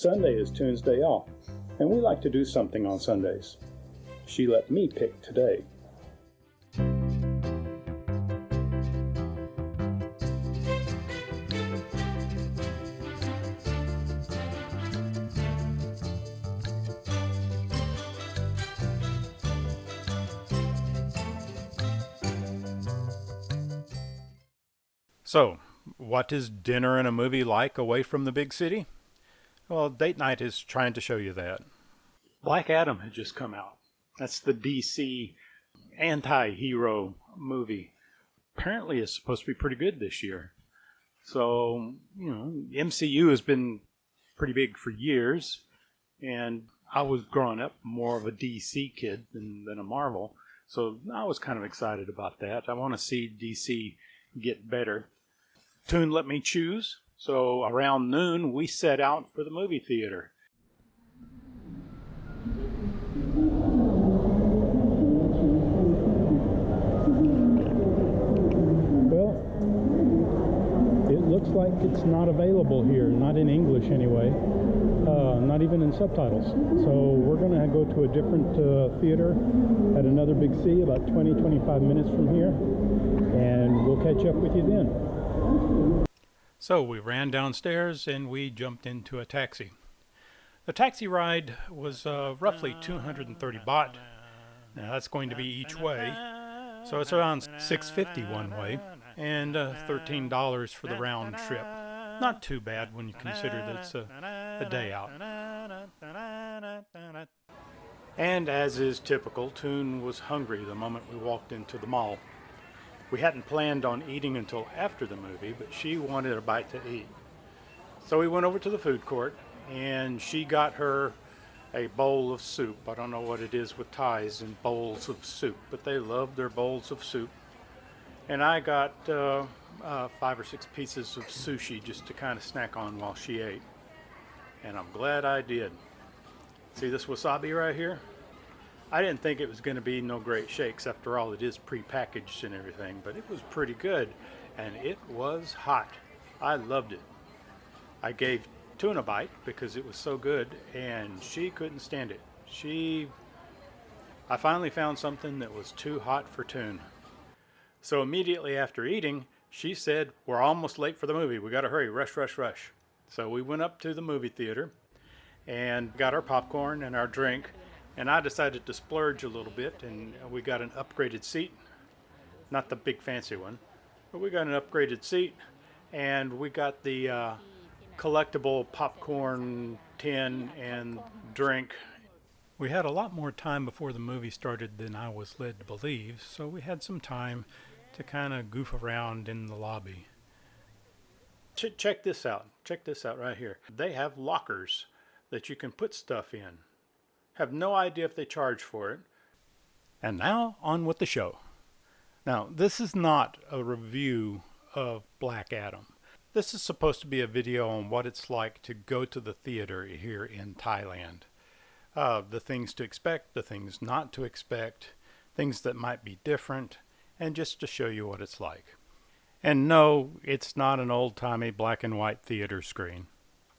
Sunday is Toon's day off, and we like to do something on Sundays. She let me pick today. So, what is dinner and a movie like away from the big city? Well, Date Night is trying to show you that. Black Adam had just come out. That's the DC anti-hero movie. Apparently it's supposed to be pretty good this year. So, MCU has been pretty big for years, and I was growing up more of a DC kid than a Marvel. So I was kind of excited about that. I want to see DC get better. Toon let me choose, so around noon we set out for the movie theater. Well, it looks like it's not available here, not in English anyway, not even in subtitles. So we're going to go to a different theater at another big C, about 20-25 minutes from here, and we'll catch up with you then. So we ran downstairs and we jumped into a taxi. The taxi ride was roughly 230 baht. Now that's going to be each way, so it's around $6.50 one way and $13 for the round trip. Not too bad when you consider that it's a day out. And as is typical, Toon was hungry the moment we walked into the mall. We hadn't planned on eating until after the movie, but she wanted a bite to eat. So we went over to the food court, and she got her a bowl of soup. I don't know what it is with Thais and bowls of soup, but they love their bowls of soup. And I got 5 or 6 pieces of sushi just to kind of snack on while she ate. And I'm glad I did. See this wasabi right here? I didn't think it was going to be no great shakes. After all, it is pre-packaged and everything, but it was pretty good, and it was hot. I loved it. I gave Toon a bite because it was so good, and she couldn't stand it. I finally found something that was too hot for Toon. So immediately after eating, she said, "We're almost late for the movie. We got to hurry. Rush, rush, rush." So we went up to the movie theater and got our popcorn and our drink. And I decided to splurge a little bit, and we got an upgraded seat. Not the big fancy one, but we got an upgraded seat, and we got the collectible popcorn tin and drink. We had a lot more time before the movie started than I was led to believe, so we had some time to kind of goof around in the lobby. Check this out. Check this out right here. They have lockers that you can put stuff in. Have no idea if they charge for it. And now, on with the show. Now, this is not a review of Black Adam. This is supposed to be a video on what it's like to go to the theater here in Thailand. The things to expect, the things not to expect, things that might be different, and just to show you what it's like. And no, it's not an old-timey black and white theater screen.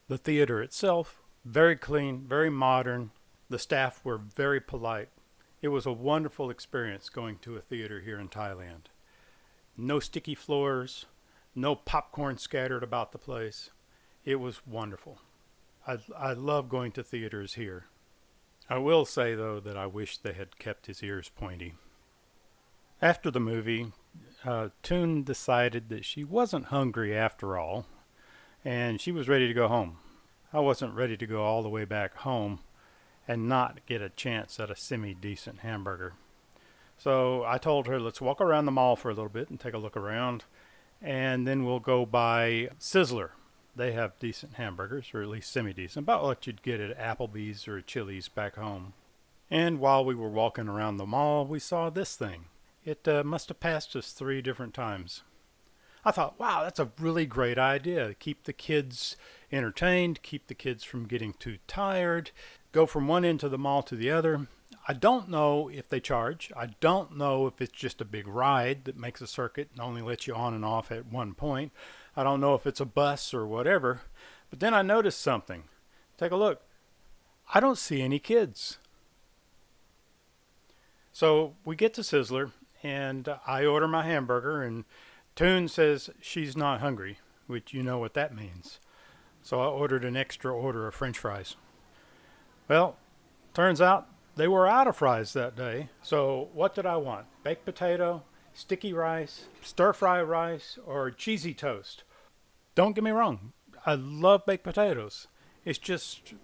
The theater itself, very clean, very modern. The staff were very polite. It was a wonderful experience going to a theater here in Thailand. No sticky floors, no popcorn scattered about the place. It was wonderful. I love going to theaters here. I will say, though, that I wish they had kept his ears pointy. After the movie, Toon decided that she wasn't hungry after all, and she was ready to go home. I wasn't ready to go all the way back home and not get a chance at a semi-decent hamburger. So I told her, let's walk around the mall for a little bit and take a look around, and then we'll go by Sizzler. They have decent hamburgers, or at least semi-decent, about what you'd get at Applebee's or Chili's back home. And while we were walking around the mall, we saw this thing. It must have passed us 3 different times. I thought, wow, that's a really great idea. Keep the kids entertained, keep the kids from getting too tired, go from one end of the mall to the other. I don't know if they charge. I don't know if it's just a big ride that makes a circuit and only lets you on and off at one point. I don't know if it's a bus or whatever. But then I noticed something. take a look. I don't see any kids. So we get to Sizzler, and I order my hamburger, and Toon says she's not hungry, which you know what that means. So I ordered an extra order of French fries. Well, turns out they were out of fries that day. So what did I want? Baked potato, sticky rice, stir-fry rice, or cheesy toast? Don't get me wrong, I love baked potatoes. It's just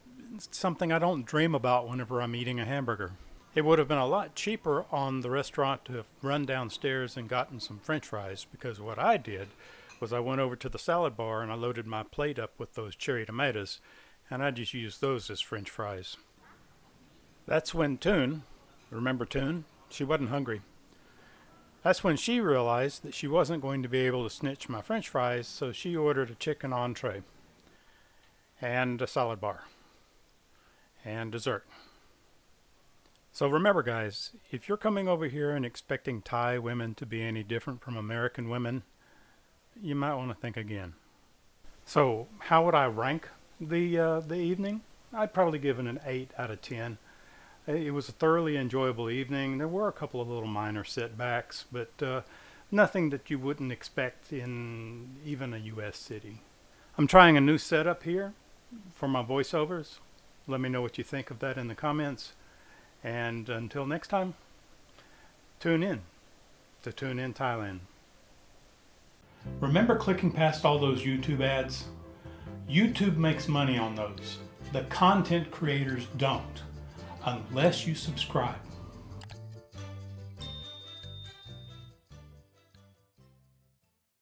something I don't dream about whenever I'm eating a hamburger. It would have been a lot cheaper on the restaurant to have run downstairs and gotten some French fries, because what I did was I went over to the salad bar and I loaded my plate up with those cherry tomatoes, and I just used those as French fries. That's when Toon, remember Toon? She wasn't hungry. That's when she realized that she wasn't going to be able to snitch my French fries, so she ordered a chicken entree and a salad bar and dessert. So remember, guys, if you're coming over here and expecting Thai women to be any different from American women, you might want to think again. So how would I rank the evening? I'd probably give it an 8 out of 10. It was a thoroughly enjoyable evening. There were a couple of little minor setbacks, but nothing that you wouldn't expect in even a U.S. city. I'm trying a new setup here for my voiceovers. Let me know what you think of that in the comments. And until next time, tune in to Tune In Thailand. Remember clicking past all those YouTube ads? YouTube makes money on those. The content creators don't, unless you subscribe.